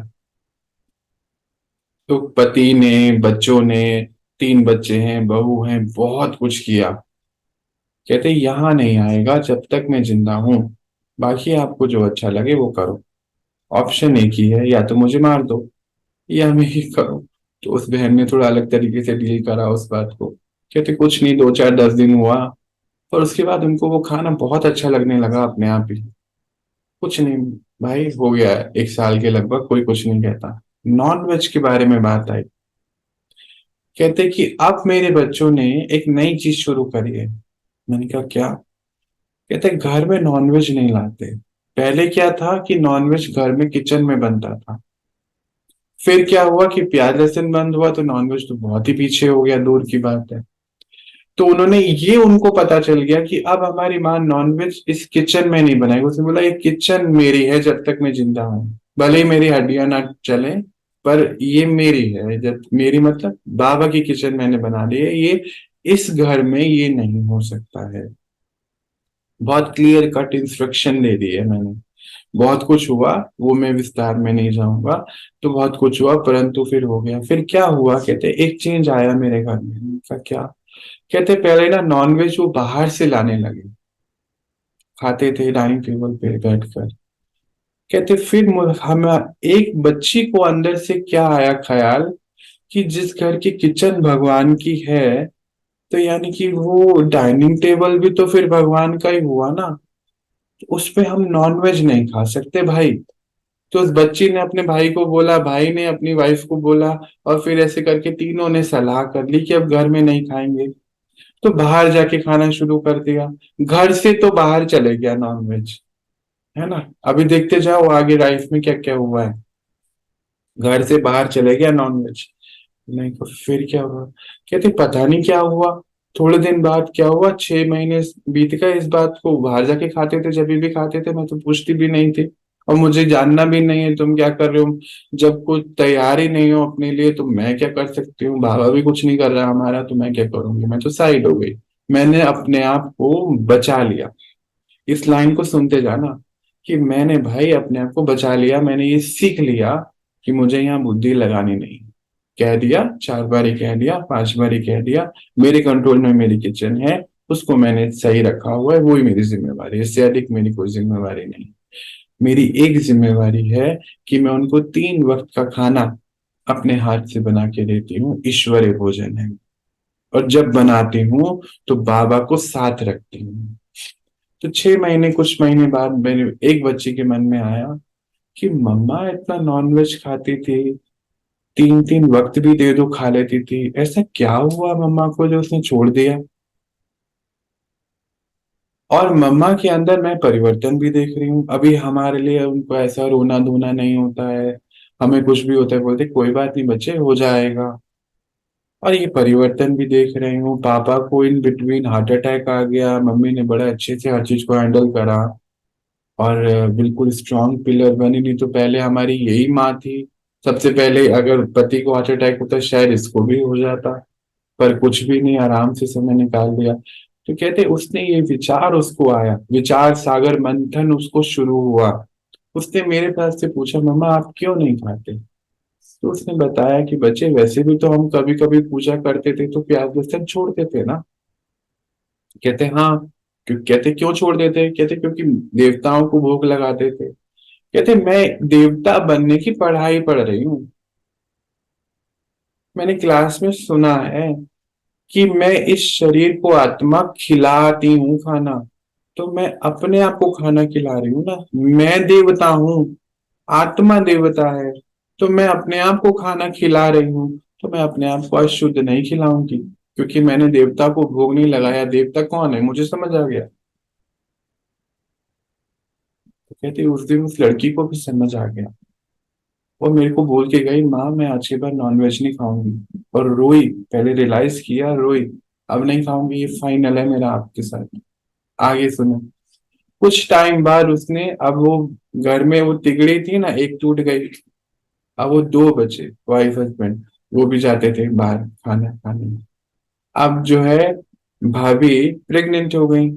तो पति ने, बच्चों ने, 3 बच्चे हैं, बहू हैं, बहुत कुछ किया। कहते यहां नहीं आएगा जब तक मैं जिंदा हूं, बाकी आपको जो अच्छा लगे वो करो। ऑप्शन एक ही है, या तो मुझे मार दो या मैं ही करूं। तो उस बहन ने थोड़ा अलग तरीके से डील करा उस बात को। कहते कुछ नहीं, 2 4 10 दिन हुआ, और उसके बाद उनको वो खाना बहुत अच्छा लगने लगा अपने आप ही। कुछ नहीं भाई, हो गया 1 साल के लगभग, कोई कुछ नहीं कहता। नॉन वेज के बारे में बात आई। कहते कि अब मेरे बच्चों ने एक नई चीज शुरू करी है। मैंने कहा क्या? कहते घर में नॉनवेज नहीं लाते। पहले क्या था कि नॉनवेज घर में किचन में बनता था, फिर क्या हुआ कि प्याज लहसुन बंद हुआ तो नॉनवेज तो बहुत ही पीछे हो गया, दूर की बात है। तो उन्होंने, ये उनको पता चल गया कि अब हमारी माँ नॉनवेज इस किचन में नहीं बनाएगी। उसने बोला ये किचन मेरी है जब तक मैं जिंदा हूँ, भले ही मेरी हड्डियां ना चले, पर ये मेरी है। जब मेरी मतलब बाबा की किचन मैंने बना ली है, ये इस घर में ये नहीं हो सकता है। बहुत क्लियर कट इंस्ट्रक्शन दे दी है मैंने। बहुत कुछ हुआ, वो मैं विस्तार में नहीं जाऊंगा। तो बहुत कुछ हुआ, परंतु फिर हो गया। फिर क्या हुआ, कहते एक चेंज आया मेरे घर में। मैंने कहा क्या? कहते पहले ना नॉनवेज वो बाहर से लाने लगे, खाते थे डाइनिंग टेबल पे बैठकर। कहते फिर हम, एक बच्ची को अंदर से क्या आया ख्याल कि जिस घर की किचन भगवान की है, तो यानी कि वो डाइनिंग टेबल भी तो फिर भगवान का ही हुआ ना, उस पे हम नॉनवेज नहीं खा सकते भाई। तो उस बच्ची ने अपने भाई को बोला, भाई ने अपनी वाइफ को बोला, और फिर ऐसे करके तीनों ने सलाह कर ली कि अब घर में नहीं खाएंगे। तो बाहर जाके खाना शुरू कर दिया। घर से तो बाहर चले गया नॉनवेज, है ना। अभी देखते जाओ आगे लाइफ में क्या क्या हुआ है। घर से बाहर चले गया नॉनवेज। नहीं तो फिर क्या हुआ? कहते पता नहीं क्या हुआ। थोड़े दिन बाद क्या हुआ, 6 महीने बीत गए इस बात को, बाहर जाके खाते थे, जब भी खाते थे मैं तो पूछती भी नहीं थी। और मुझे जानना भी नहीं है तुम क्या कर रहे हो। जब कुछ तैयार ही नहीं हो अपने लिए तो मैं क्या कर सकती हूँ, बाबा भी कुछ नहीं कर रहा हमारा, तो मैं क्या करूंगी, मैं तो साइड हो गई। मैंने अपने आप को बचा लिया। इस लाइन को सुनते जाना, कि मैंने भाई अपने आप को बचा लिया, मैंने ये सीख लिया कि मुझे यहाँ बुद्धि लगानी नहीं। कह दिया, 4 बार ही कह दिया, 5 बार ही कह दिया, मेरे कंट्रोल में मेरी किचन है, उसको मैंने सही रखा हुआ है, वही मेरी जिम्मेवारी है, इससे अधिक मेरी कोई जिम्मेवारी नहीं। मेरी एक जिम्मेवारी है कि मैं उनको 3 वक्त का खाना अपने हाथ से बना के देती हूँ, ईश्वरीय भोजन है। और जब बनाती हूँ तो बाबा को साथ रखती हूँ। तो 6 महीने कुछ महीने बाद मेरे एक बच्चे के मन में आया कि मम्मा इतना नॉनवेज खाती थी, 3 3 वक्त भी दे दो खा लेती थी, ऐसा क्या हुआ मम्मा को जो उसने छोड़ दिया। और मम्मा के अंदर मैं परिवर्तन भी देख रही हूँ। अभी हमारे लिए उनको ऐसा रोना धोना नहीं होता है, हमें कुछ भी होता है बोलते कोई बात नहीं बच्चे हो जाएगा। और ये परिवर्तन भी देख रही हूँ, पापा को इन बिटवीन हार्ट अटैक आ गया, मम्मी ने बड़ा अच्छे से हर चीज को हैंडल करा और बिल्कुल स्ट्रांग पिलर बनी। नहीं तो पहले हमारी यही माँ थी, सबसे पहले अगर पति को हार्ट अटैक होता शायद इसको भी हो जाता, पर कुछ भी नहीं, आराम से समय निकाल दिया। तो कहते उसने ये विचार, उसको आया विचार सागर मंथन, उसको शुरू हुआ। उसने मेरे पास से पूछा मम्मा आप क्यों नहीं खाते। तो उसने बताया कि बच्चे वैसे भी तो हम कभी कभी पूजा करते थे तो प्याज लहसुन छोड़ते थे ना। कहते हाँ। कहते क्यों छोड़ देते, कहते क्योंकि देवताओं को भोग लगाते थे। कहते मैं देवता बनने की पढ़ाई पढ़ रही हूँ, मैंने क्लास में सुना है कि मैं इस शरीर को आत्मा खिलाती हूँ खाना, तो मैं अपने आप को खाना खिला रही हूँ ना। मैं देवता हूँ, आत्मा देवता है, तो मैं अपने आप को खाना खिला रही हूँ, तो मैं अपने आप को अशुद्ध नहीं खिलाऊंगी, क्योंकि मैंने देवता को भोग नहीं लगाया। देवता कौन है मुझे समझ आ गया। तो कहते उस दिन उस लड़की को भी समझ आ गया, और मेरे को बोल के गई माँ मैं आज के बाद नॉनवेज नहीं खाऊंगी, और रोई। पहले रियलाइज किया, रोई, अब नहीं खाऊंगी, ये फाइनल है मेरा आपके साथ। आगे सुनो। कुछ टाइम बाद उसने, अब वो घर में वो तिगड़ी थी ना, एक टूट गई। अब वो दो बचे, वाइफ हस्बैंड, वो भी जाते थे बाहर खाना खाने। अब जो है भाभी प्रेग्नेंट हो गई।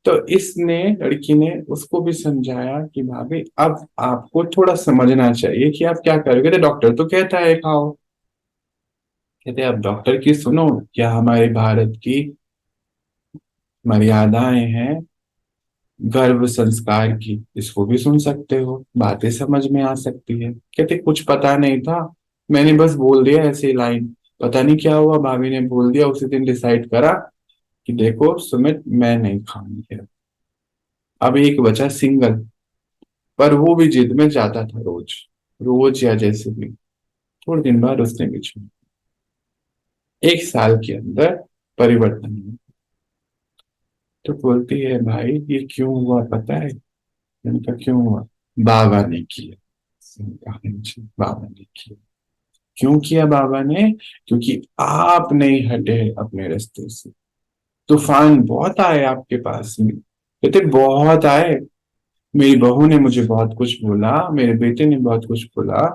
तो इसने, लड़की ने उसको भी समझाया कि भाभी अब आपको थोड़ा समझना चाहिए कि आप क्या करोगे, तो डॉक्टर तो कहता है खाओ। कहते अब डॉक्टर की सुनो, क्या हमारे भारत की मर्यादाएं हैं गर्भ संस्कार की, इसको भी सुन सकते हो, बातें समझ में आ सकती है। कहते कुछ पता नहीं था, मैंने बस बोल दिया ऐसे लाइन, पता नहीं क्या हुआ, भाभी ने बोल दिया, उसी दिन डिसाइड करा कि देखो सुमित मैं नहीं खाऊंगी। अब एक बचा सिंगल, पर वो भी जिद में जाता था रोज, रोज या जैसे भी। थोड़े दिन बाद उसने भी छोड़ा। 1 साल के अंदर परिवर्तन हुआ। तो बोलती है भाई ये क्यों हुआ पता है। मैंने कहा क्यों हुआ। बाबा ने किया। मैंने कहा, "हाँ जी, बाबा ने किया। क्यों किया बाबा ने, क्योंकि आप नहीं हटे अपने रास्ते से। तूफान बहुत आए आपके पास में, कहते बहुत आए। मेरी बहू ने मुझे बहुत कुछ बोला, मेरे बेटे ने बहुत कुछ बोला,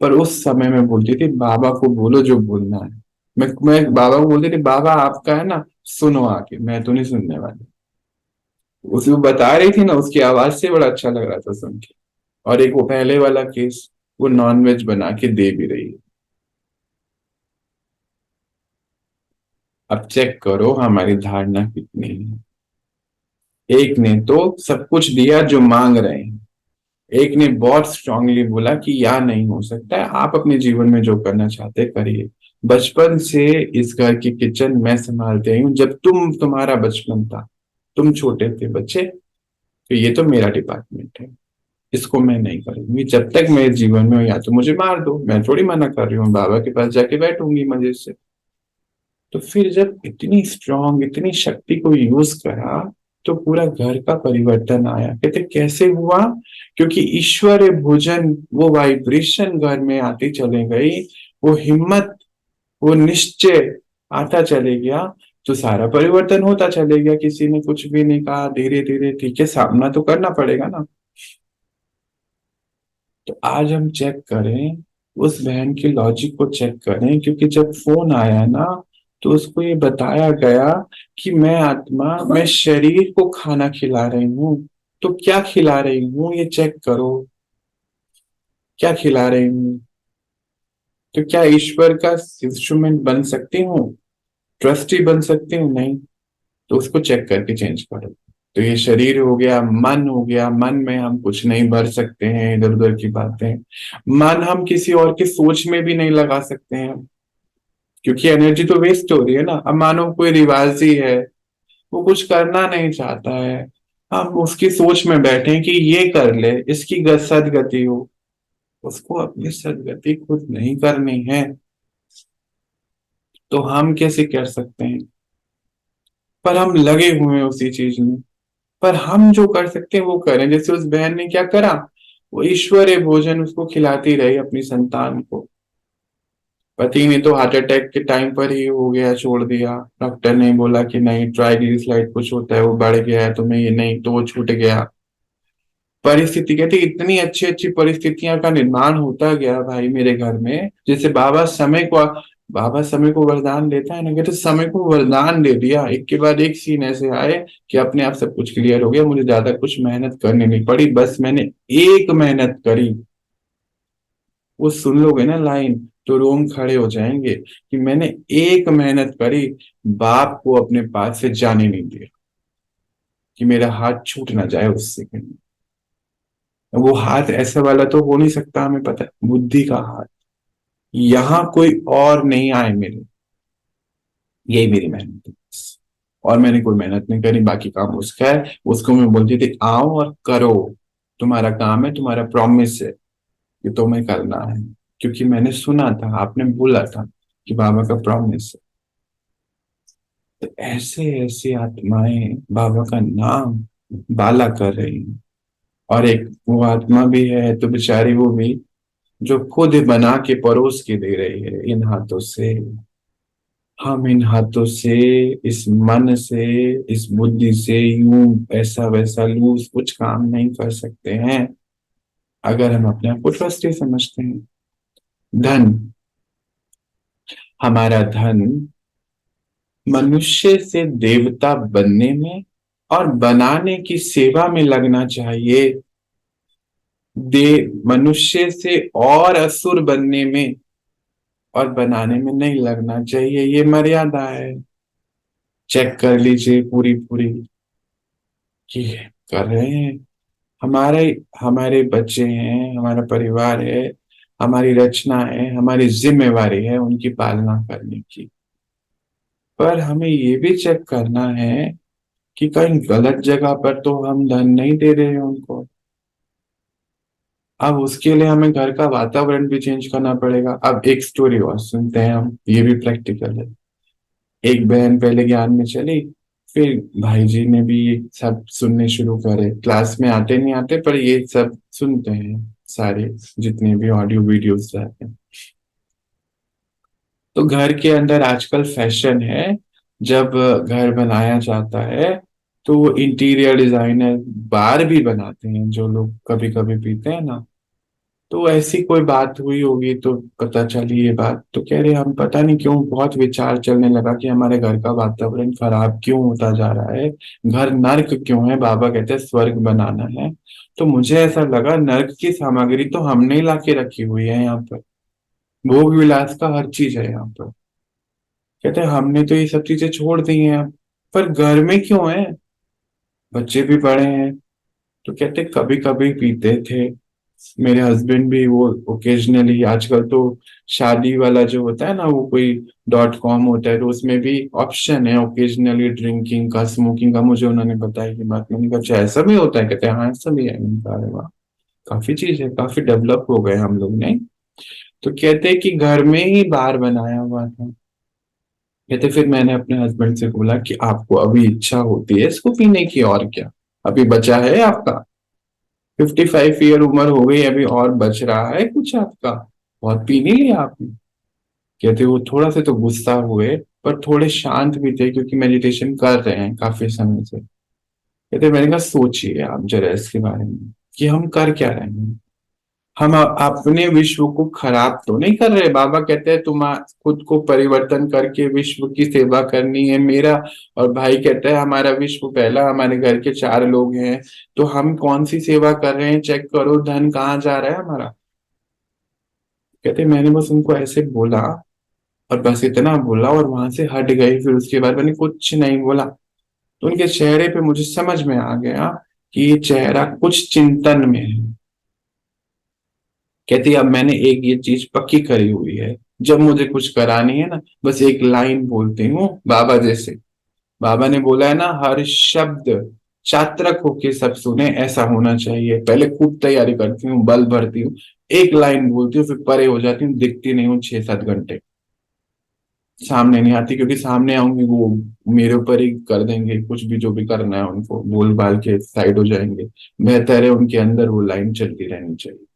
पर उस समय में बोलती थी बाबा को बोलो जो बोलना है। मैं बाबा को बोलती थी बाबा आपका है ना, सुनो आके, मैं तो नहीं सुनने वाली। उसे वो बता रही थी ना, उसकी आवाज से बड़ा अच्छा लग रहा था सुन के। और एक वो पहले वाला केस, वो नॉनवेज बना के दे भी रही है। अब चेक करो हमारी धारणा कितनी है। एक ने तो सब कुछ दिया जो मांग रहे हैं, एक ने बहुत स्ट्रांगली बोला कि या नहीं हो सकता है, आप अपने जीवन में जो करना चाहते हैं, करिए। बचपन से इस घर की किचन मैं संभालते आई हूँ, जब तुम्हारा बचपन था, तुम छोटे थे बच्चे, तो ये तो मेरा डिपार्टमेंट है, इसको मैं नहीं करूंगी जब तक मेरे जीवन में हो, या तो मुझे मार दो, मैं थोड़ी मना कर रही हूँ, बाबा के पास जाके बैठूंगी मजे से। तो फिर जब इतनी स्ट्रांग, इतनी शक्ति को यूज करा, तो पूरा घर का परिवर्तन आया। कहते कैसे हुआ, क्योंकि ईश्वर भोजन, वो वाइब्रेशन घर में आती चले गई, वो हिम्मत, वो निश्चय आता चले गया, तो सारा परिवर्तन होता चले गया। किसी ने कुछ भी नहीं कहा, धीरे धीरे ठीक है सामना तो करना पड़ेगा ना। तो आज हम चेक करें, उस बहन की लॉजिक को चेक करें, क्योंकि जब फोन आया ना, तो उसको ये बताया गया कि मैं आत्मा, मैं शरीर को खाना खिला रही हूँ। तो क्या खिला रही हूँ ये चेक करो, क्या खिला रही हूँ। तो क्या ईश्वर का इंस्ट्रूमेंट बन सकती हूँ, ट्रस्टी बन सकती हूँ, नहीं। तो उसको चेक करके चेंज करो। तो ये शरीर हो गया, मन हो गया, मन में हम कुछ नहीं भर सकते हैं इधर उधर की बातें। मन हम किसी और की सोच में भी नहीं लगा सकते हैं, क्योंकि एनर्जी तो वेस्ट हो रही है ना। अब मानो कोई रिवाज ही है, वो कुछ करना नहीं चाहता है। हम उसकी सोच में बैठे हैं कि ये कर ले, इसकी सदगति हो। उसको अपनी सदगति खुद नहीं करनी है, तो हम कैसे कर सकते हैं? पर हम लगे हुए हैं उसी चीज में। पर हम जो कर सकते हैं वो करें। जैसे उस बहन ने क्या करा, वो ईश्वरीय भोजन उसको खिलाती रही अपनी संतान को। पति ने तो हार्ट अटैक के टाइम पर ही हो गया, छोड़ दिया। डॉक्टर ने बोला कि नहीं, ट्राइग्लिसराइड कुछ होता है, वो बढ़ गया है, तुम्हें ये नहीं, तो वो छूट गया। परिस्थिति कहती, इतनी अच्छी अच्छी परिस्थितियां का निर्माण होता गया भाई मेरे घर में। जैसे बाबा समय को वरदान देता है ना, कहते समय को वरदान दे दिया। एक के बाद एक सीन ऐसे आए कि अपने आप सब कुछ क्लियर हो गया। मुझे ज्यादा कुछ मेहनत करनी नहीं पड़ी, बस मैंने एक मेहनत करी। वो सुन लोगे ना लाइन, तो रोम खड़े हो जाएंगे कि मैंने एक मेहनत करी, बाप को अपने पास से जाने नहीं दिया, कि मेरा हाथ छूट ना जाए उस सेकंड। वो हाथ ऐसा वाला तो हो नहीं सकता, हमें पता है, बुद्धि का हाथ। यहाँ कोई और नहीं आए मेरे, यही मेरी मेहनत है बस। और मैंने कोई मेहनत नहीं करी, बाकी काम उसका है। उसको मैं बोलती थी आओ और करो, तुम्हारा काम है, तुम्हारा प्रॉमिस है कि तुम्हें करना है। क्योंकि मैंने सुना था, आपने बोला था कि बाबा का प्रॉमिस है। तो ऐसे ऐसी आत्माएं बाबा का नाम बाला कर रही हैं। और एक वो आत्मा भी है तो बेचारी वो भी, जो खुद बना के परोस के दे रही है इन हाथों से। हम इन हाथों से, इस मन से, इस बुद्धि से यूं ऐसा वैसा लूज कुछ काम नहीं कर सकते हैं, अगर हम अपने आप को ट्रस्टी समझते हैं। धन, हमारा धन मनुष्य से देवता बनने में और बनाने की सेवा में लगना चाहिए। मनुष्य से और असुर बनने में और बनाने में नहीं लगना चाहिए, ये मर्यादा है। चेक कर लीजिए पूरी पूरी कि कर रहे हैं। हमारे हमारे बच्चे हैं, हमारा परिवार है, हमारी रचना है, हमारी जिम्मेवारी है उनकी पालना करने की। पर हमें ये भी चेक करना है कि कहीं गलत जगह पर तो हम धन नहीं दे रहे हैं उनको। अब उसके लिए हमें घर का वातावरण भी चेंज करना पड़ेगा। अब एक स्टोरी और सुनते हैं हम, ये भी प्रैक्टिकल है। एक बहन पहले ज्ञान में चली, फिर भाई जी ने भी ये सब सुनने शुरू करे। क्लास में आते नहीं आते, पर ये सब सुनते हैं सारे, जितने भी ऑडियो वीडियोस रहते हैं। तो घर के अंदर आजकल फैशन है, जब घर बनाया जाता है तो वो इंटीरियर डिजाइनर बार भी बनाते हैं, जो लोग कभी कभी पीते हैं ना। तो ऐसी कोई बात हुई होगी तो पता चली ये बात, तो कह रहे हम पता नहीं क्यों बहुत विचार चलने लगा कि हमारे घर का वातावरण खराब क्यों होता जा रहा है, घर नर्क क्यों है। बाबा कहते हैं स्वर्ग बनाना है। तो मुझे ऐसा लगा नर्क की सामग्री तो हमने ही ला के रखी हुई है यहाँ पर, भोग विलास का हर चीज है यहाँ पर। कहते हैं हमने तो ये सब चीजें छोड़ दी हैं अब, पर घर में क्यों है, बच्चे भी बड़े हैं। तो कहते कभी कभी पीते थे, मेरे हस्बैंड भी वो ओकेजनली। आजकल तो शादी वाला जो होता है ना, वो कोई .com होता है, तो उसमें भी ऑप्शन है ओकेजनली ड्रिंकिंग का, स्मोकिंग का। मुझे उन्होंने बताया कि बात, मैंने कहा अच्छा ऐसा भी होता है? कहते हैं हाँ ऐसा भी है। मैंने कहा अरे वाह, काफी चीज है, काफी डेवलप हो गए हम लोग नहीं। तो कहते हैं कि घर में ही बार बनाया हुआ था। कहते फिर मैंने अपने हस्बैंड से बोला कि आपको अभी इच्छा होती है इसको पीने की, और क्या अभी बचा है आपका? 55 ईयर उम्र हो गई, अभी और बच रहा है कुछ आपका? बहुत पी नहीं लिया आपने? कहते वो थोड़ा से तो गुस्सा हुए, पर थोड़े शांत भी थे क्योंकि मेडिटेशन कर रहे हैं काफी समय से। कहते मैंने कहा सोचिए आप जरा इसके बारे में कि हम कर क्या रहे हैं। हम अपने विश्व को खराब तो नहीं कर रहे। बाबा कहते हैं तुम खुद को परिवर्तन करके विश्व की सेवा करनी है मेरा। और भाई कहता है हमारा विश्व पहला, हमारे घर के 4 लोग हैं, तो हम कौन सी सेवा कर रहे हैं, चेक करो धन कहाँ जा रहा है हमारा। कहते मैंने बस उनको ऐसे बोला, और बस इतना बोला और वहां से हट गई। फिर उसके बाद मैंने कुछ नहीं बोला। तो उनके चेहरे पे मुझे समझ में आ गया कि ये चेहरा कुछ चिंतन में है। कहती अब मैंने एक ये चीज पक्की करी हुई है, जब मुझे कुछ करानी है ना, बस एक लाइन बोलती हूँ बाबा जैसे, बाबा ने बोला है ना, हर शब्द चात्रक होके सब सुने, ऐसा होना चाहिए। पहले खूब तैयारी करती हूँ, बल भरती हूँ, एक लाइन बोलती हूँ, फिर परे हो जाती हूँ, दिखती नहीं हूँ 6-7 घंटे, सामने नहीं आती, क्योंकि सामने आऊंगी वो मेरे ऊपर ही कर देंगे, कुछ भी जो भी करना है उनको बोल बाल के साइड हो जाएंगे। बेहतर है उनके अंदर वो लाइन चलती रहनी चाहिए।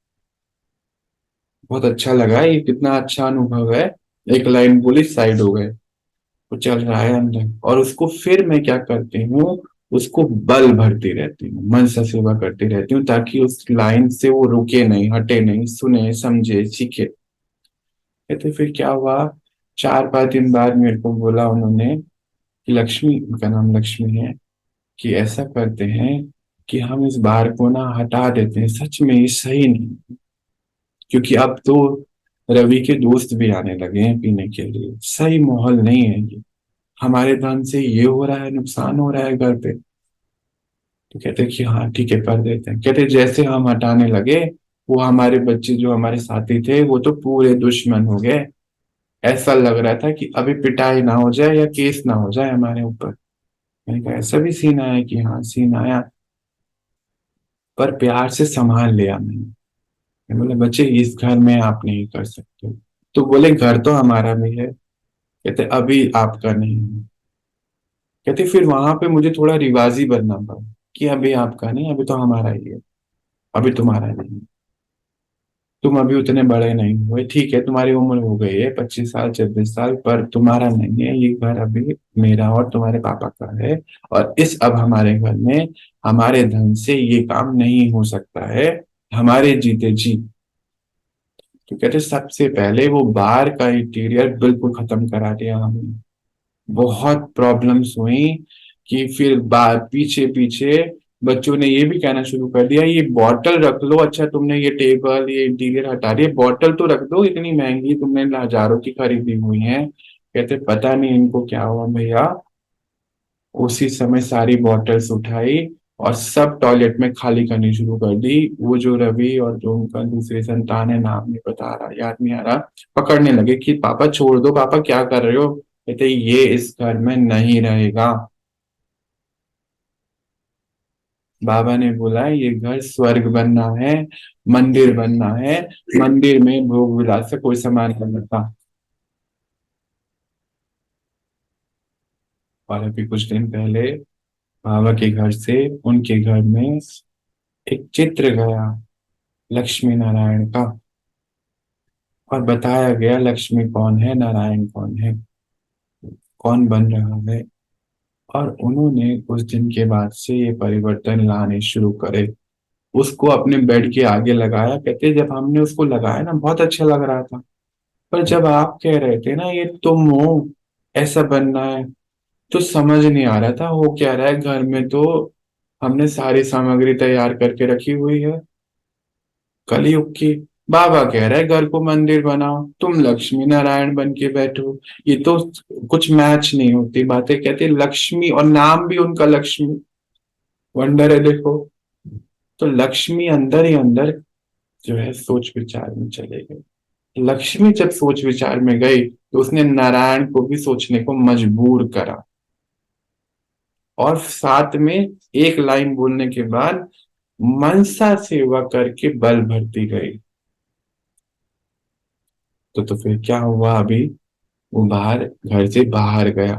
बहुत अच्छा लगा, ये कितना अच्छा अनुभव है। एक लाइन बोली, साइड हो गए, वो चल रहा है अंदर, और उसको फिर मैं क्या करती हूँ, उसको बल भरती रहती हूँ, मन से सेवा करती रहती हूँ, ताकि उस लाइन से वो रुके नहीं, हटे नहीं, सुने, समझे, सीखे। कहते फिर क्या हुआ, 4-5 दिन बाद मेरे को बोला उन्होंने कि लक्ष्मी, उनका नाम लक्ष्मी है, कि ऐसा करते हैं कि हम इस बार को ना हटा देते हैं, सच में ये सही नहीं, क्योंकि अब तो रवि के दोस्त भी आने लगे हैं पीने के लिए, सही माहौल नहीं है ये, हमारे धन से ये हो रहा है, नुकसान हो रहा है घर पे। तो कहते कि हाँ ठीक है, कर देते हैं। कहते जैसे हम हटाने लगे, वो हमारे बच्चे जो हमारे साथी थे वो तो पूरे दुश्मन हो गए। ऐसा लग रहा था कि अभी पिटाई ना हो जाए या केस ना हो जाए हमारे ऊपर। मैंने कहा ऐसा भी सीन आया, कि हाँ सीन आया, पर प्यार से संभाल लिया मैंने। मैं बोला बच्चे इस घर में आप नहीं कर सकते। तो बोले घर तो हमारा भी है। कहते अभी आपका नहीं है। कहते फिर वहां पे मुझे थोड़ा रिवाजी बनना पड़ा, कि अभी आपका नहीं, अभी तो हमारा ही है, अभी तुम्हारा नहीं है। तुम अभी उतने बड़े नहीं हुए, ठीक है तुम्हारी उम्र हो गई है 25 साल 26 साल, पर तुम्हारा नहीं है ये घर, अभी मेरा और तुम्हारे पापा का है। और इस अब हमारे घर में हमारे धन से ये काम नहीं हो सकता है, हमारे जीते जी। तो कहते सबसे पहले वो बार का इंटीरियर बिल्कुल खत्म करा दिया हमने। बहुत प्रॉब्लम्स हुई, कि फिर बार पीछे पीछे बच्चों ने ये भी कहना शुरू कर दिया, ये बॉटल रख लो, अच्छा तुमने ये टेबल ये इंटीरियर हटा दिया, बॉटल तो रख दो, इतनी महंगी तुमने हजारों की खरीदी हुई है। कहते पता नहीं इनको क्या हुआ भैया, उसी समय सारी बॉटल्स उठाई और सब टॉयलेट में खाली करनी शुरू कर दी। वो जो रवि और जो उनका दूसरी संतान है, नाम नहीं बता रहा, याद नहीं आ रहा, पकड़ने लगे कि पापा छोड़ दो, पापा क्या कर रहे हो। कहते ये इस घर में नहीं रहेगा। बाबा ने बोला ये घर स्वर्ग बनना है, मंदिर बनना है, मंदिर में भोग विलास से कोई सामान नहीं बनता। और अभी कुछ दिन पहले बाबा के घर से उनके घर में एक चित्र गया लक्ष्मी नारायण का, और बताया गया लक्ष्मी कौन है, नारायण कौन है, कौन बन रहा है। और उन्होंने उस दिन के बाद से ये परिवर्तन लाने शुरू करे। उसको अपने बेड के आगे लगाया। कहते जब हमने उसको लगाया ना, बहुत अच्छा लग रहा था, पर जब आप कह रहे थे ना ये तुम हो, ऐसा बनना है, तो समझ नहीं आ रहा था हो क्या रहा है घर में। तो हमने सारी सामग्री तैयार करके रखी हुई है कलयुग की। बाबा कह रहा है घर को मंदिर बनाओ, तुम लक्ष्मी नारायण बन के बैठो। ये तो कुछ मैच नहीं होती बातें। कहते लक्ष्मी, और नाम भी उनका लक्ष्मी, वंडर है देखो। तो लक्ष्मी अंदर ही अंदर जो है सोच विचार में चले गए। लक्ष्मी जब सोच विचार में गई, तो उसने नारायण को भी सोचने को मजबूर करा। और साथ में एक लाइन बोलने के बाद मनसा सेवा करके बल भरती गई। तो फिर क्या हुआ, अभी वो बाहर, घर से बाहर गया।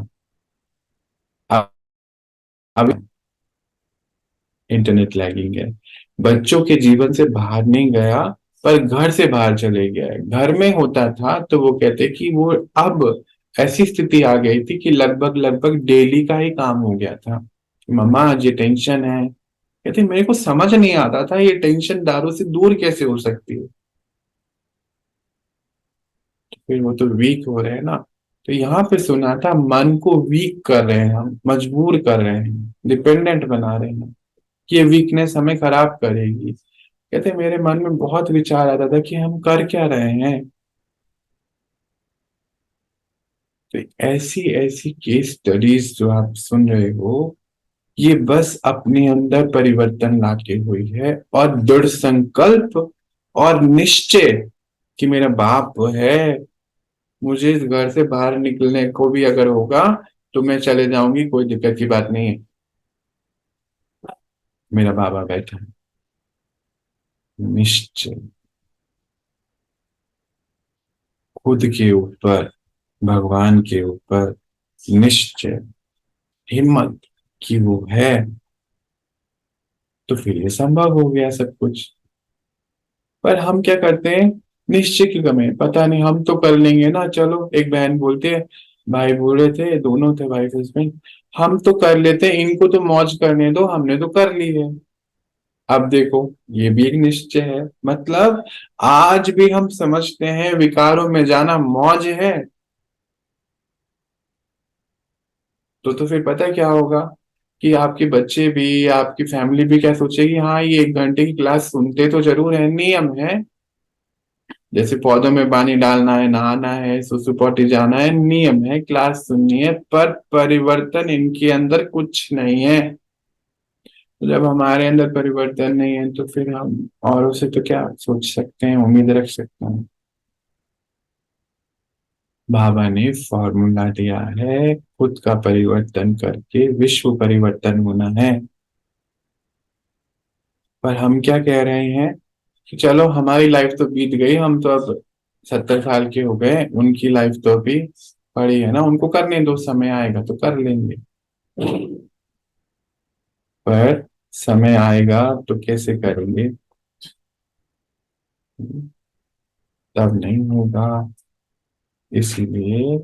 अब इंटरनेट लैगिंग है, बच्चों के जीवन से बाहर नहीं गया, पर घर से बाहर चले गया है। घर में होता था तो वो कहते कि वो अब ऐसी स्थिति आ गई थी कि लगभग लगभग डेली का ही काम हो गया था। मम्मा आज ये टेंशन है। कहते मेरे को समझ नहीं आता था ये टेंशन दारू से दूर कैसे हो सकती है। फिर वो तो वीक हो रहे हैं ना। तो यहाँ पे सुना था मन को वीक कर रहे हैं हम, मजबूर कर रहे हैं, डिपेंडेंट बना रहे हैं, कि ये वीकनेस हमें खराब करेगी। कहते मेरे मन में बहुत विचार आता था कि हम कर क्या रहे हैं। तो ऐसी ऐसी केस स्टडीज जो आप सुन रहे हो, ये बस अपने अंदर परिवर्तन लाके हुई है, और दृढ़ संकल्प और निश्चय कि मेरा बाप है, मुझे इस घर से बाहर निकलने को भी अगर होगा तो मैं चले जाऊंगी, कोई दिक्कत की बात नहीं है। मेरा बाबा बैठा है। निश्चय, खुद के ऊपर, भगवान के ऊपर निश्चय, हिम्मत कि वो है, तो फिर ये संभव हो गया सब कुछ। पर हम क्या करते हैं, निश्चय की कमी है, पता नहीं हम तो कर लेंगे ना, चलो एक बहन बोलते है, भाई बोल रहे थे, दोनों थे भाई हस्बैंड, हम तो कर लेते हैं, इनको तो मौज करने दो, हमने तो कर ली है। अब देखो, ये भी एक निश्चय है, मतलब आज भी हम समझते हैं विकारों में जाना मौज है। तो फिर पता है क्या होगा, कि आपके बच्चे भी, आपकी फैमिली भी क्या सोचेगी, हाँ ये 1 घंटे की क्लास सुनते तो जरूर है, नियम है, जैसे पौधों में पानी डालना है, नहाना है, सुसु पोटी जाना है, नियम है, क्लास सुननी है, पर परिवर्तन इनके अंदर कुछ नहीं है। तो जब हमारे अंदर परिवर्तन नहीं है, तो फिर हम औरों से तो क्या सोच सकते हैं, उम्मीद रख सकते हैं। बाबा ने फॉर्मूला दिया है, खुद का परिवर्तन करके विश्व परिवर्तन होना है। पर हम क्या कह रहे हैं, कि चलो हमारी लाइफ तो बीत गई, हम तो अब 70 साल के हो गए, उनकी लाइफ तो अभी पड़ी है ना, उनको करने दो, समय आएगा तो कर लेंगे। पर समय आएगा तो कैसे करेंगे, तब नहीं होगा। इसीलिए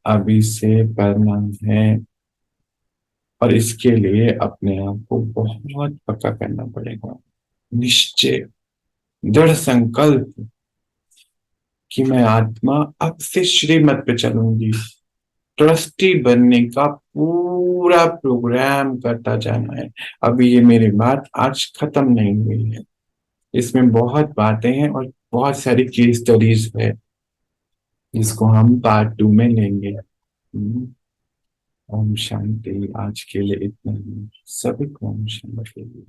अभी से करना है, और इसके लिए अपने आप को बहुत पक्का करना पड़ेगा। निश्चय, दृढ़ संकल्प कि मैं आत्मा अब से श्रीमत पे चलूंगी, ट्रस्टी बनने का पूरा प्रोग्राम करता जाना है। अभी ये मेरी बात आज खत्म नहीं हुई है, इसमें बहुत बातें हैं और बहुत सारी केस स्टडीज है, जिसको हम पार्ट 2 में लेंगे। ओम शांति। आज के लिए इतना ही, सभी को ओम शांति।